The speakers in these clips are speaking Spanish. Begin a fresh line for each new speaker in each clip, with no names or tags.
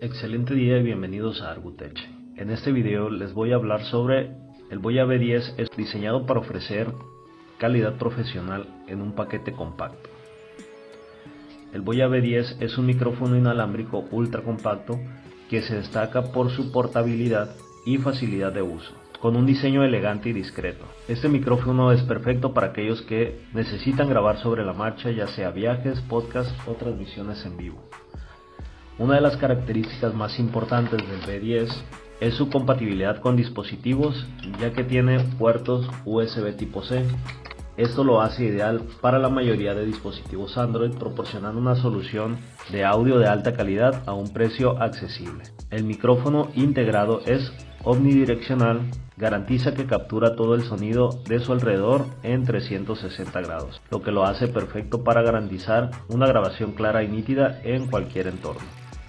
Excelente día y bienvenidos a Argutech. En este video les voy a hablar sobre el Voya V10. Es diseñado para ofrecer calidad profesional en un paquete compacto. El Voya V10 es un micrófono inalámbrico ultra compacto que se destaca por su portabilidad y facilidad de uso, con un diseño elegante y discreto. Este micrófono es perfecto para aquellos que necesitan grabar sobre la marcha, ya sea viajes, podcasts o transmisiones en vivo. Una de las características más importantes del V10 es su compatibilidad con dispositivos, ya que tiene puertos USB tipo C. Esto lo hace ideal para la mayoría de dispositivos Android, proporcionando una solución de audio de alta calidad a un precio accesible. El micrófono integrado es omnidireccional, garantiza que captura todo el sonido de su alrededor en 360 grados, lo que lo hace perfecto para garantizar una grabación clara y nítida en cualquier entorno.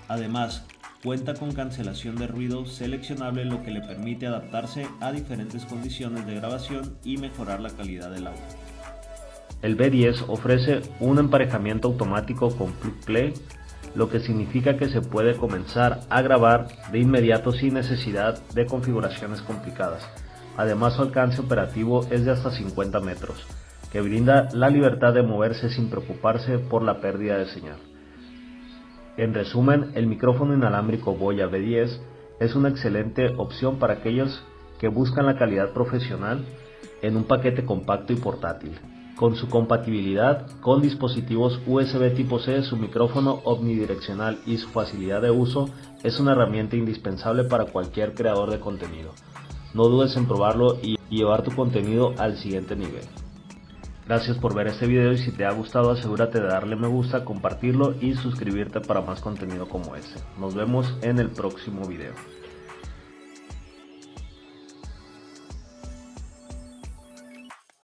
Además, cuenta con cancelación de ruido seleccionable, lo que le permite adaptarse a diferentes condiciones de grabación y mejorar la calidad del audio. El V10 ofrece un emparejamiento automático con Plug Play, lo que significa que se puede comenzar a grabar de inmediato sin necesidad de configuraciones complicadas. Además, su alcance operativo es de hasta 50 metros, que brinda la libertad de moverse sin preocuparse por la pérdida de señal. En resumen, el micrófono inalámbrico Voya V10 es una excelente opción para aquellos que buscan la calidad profesional en un paquete compacto y portátil. Con su compatibilidad con dispositivos USB tipo C, su micrófono omnidireccional y su facilidad de uso es una herramienta indispensable para cualquier creador de contenido. No dudes en probarlo y llevar tu contenido al siguiente nivel. Gracias por ver este video y si te ha gustado asegúrate de darle me gusta, compartirlo y suscribirte para más contenido como este. Nos vemos en el próximo video.